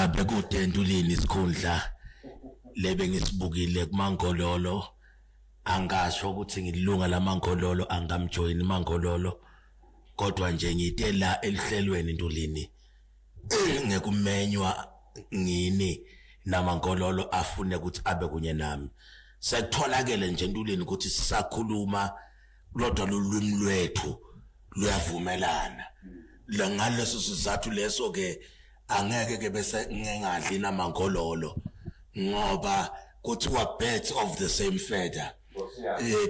Bekude Ntulini isikhundla lebe ngisibukile kuMangololo angasho ukuthi ngilunga laMangololo angamjoin Mangololo kodwa nje ngite la elihlelweni Ntulini ngekumenywa ngini naMangololo afune ukuthi abe kunye nami sekutholakele nje Ntulini ukuthi sisakhuluma lodwa lolwimi lwethu luyavumelana la ngaleso sizathu leso ke angeke ke bese ngengadli naMangololo ngoba kuthiwa birds of the same feather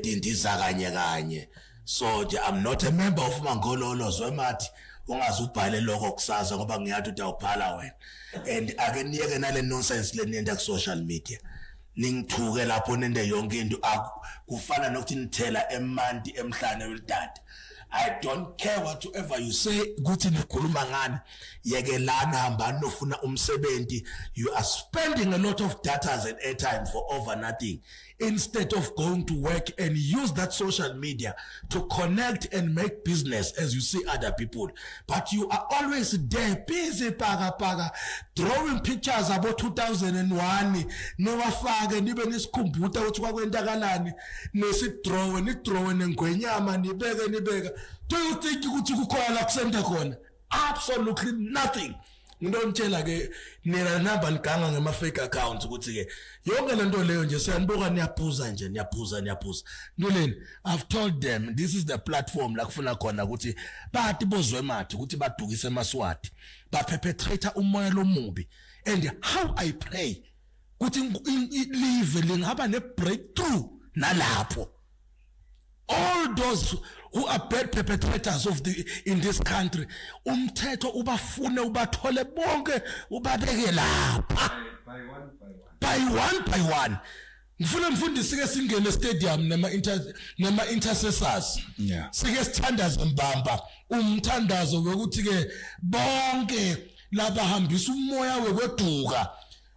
dindiza kanye so nje I'm not a member of Mangololo Zwemathi ungazubhale lokho kusasa ngoba ngiyathi utawubhala wena and ake niyeke nale nonsense leniyenda ku social media ningithuke lapho nende yonke into kufana nokuthi nithela emanti emhlane welidada. I don't care whatever you say ukuthi nikhuluma ngani yeke lana hambani nofuna umsebenzi. You are spending a lot of data and airtime for over nothing instead of going to work and use that social media to connect and make business as you see other people, but you are always there busy paga drawing pictures about 2001 niwafake nibe nisikhumbutha ukuthi kwakwenzakalani nidraw nengwenyama nibeka. Do you think ukuthi kukhona la kusenta khona? Absolutely nothing. Ngidonitshela ke nina namba niganga ngema fake accounts ukuthi ke yonke lento leyo nje siyanibuka niyaphuza nje niyaphuza Ntuleni I've told them this is the platform la kufuna khona ukuthi bathi bozwemathi ukuthi badukise eMswati ba perpetrator umoya lomubi and how I pray ukuthi live lingaba ne breakthrough nalapho. All those who are bad perpetrators of in this country, umthetho ubafune ubathole bonke ubabeke lapha by one. Ngifuna mfundisi ke singene stadium nema intercessors. Yeah. Sike sithandaze mbamba umthandazo ukuthi ke bonke laba hambisa umoya wekweduka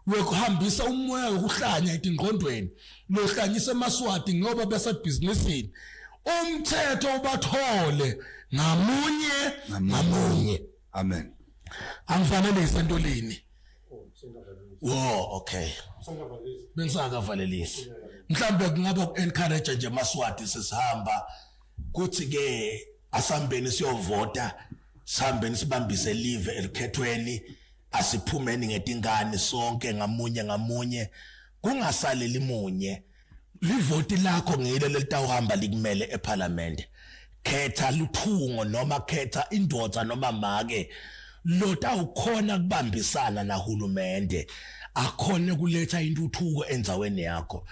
wekuhambisa umoya wokuhlanya ingqondweni lohlanyisa eMswati ngoba bese businessini. Umthetho ubathole ngamunye. Amen. Angifanelise Ntulini. Okay. Bengisakavalelisi. Mhlambe kungaba ku-encourage nje eMswati sesihamba kuthi ke asambeni siyovota sihambeni sibambise live elikhethweni asiphumeni ngetingane sonke ngamunye kungasaleli munye. Livoti lakho ngile litawuhamba likumele eParliament. Khetha luthungo noma khetha indodza noma make lotawukhona kubambisana nahulumende akhone kuletha intuthuko endzaweni yakho.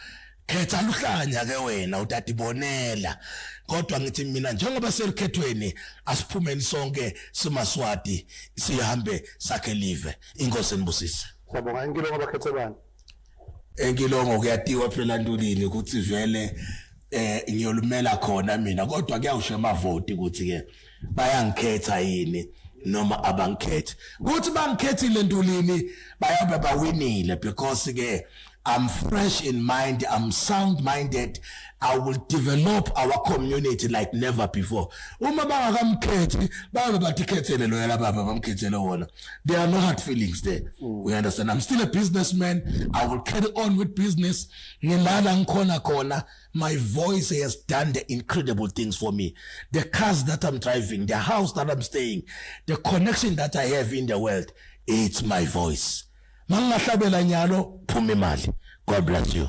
Khetha luhlanya ke wena utatibonela kodwa ngithi mina njengoba selikhethweni asiphumeni sonke siMswati sihambe sakhe live. Inkosi nibusise. Sabonga inkilo ngabakhethe bani. Enkilongo kuyatiwa phela Ntulini ukuthi vele ngiyolumela khona mina kodwa kuyawusho amavoti ukuthi ke bayangikhetha yini noma abangikhethe ukuthi bangikhethile Ntulini bayabe bawinile because ke I'm fresh in mind, I'm sound minded. I will develop our community like never before. Uma bangakamkhethi babe batikhethele lo yala baba bamkhethele wona. There are no hard feelings there. We understand. I'm still a businessman. I will carry on with business. Ngilala ngikhona khona. My voice has done the incredible things for me. The cars that I'm driving, the house that I'm staying, the connection that I have in the world, it's my voice. Mangahlabela nyalo phuma imali. God bless you.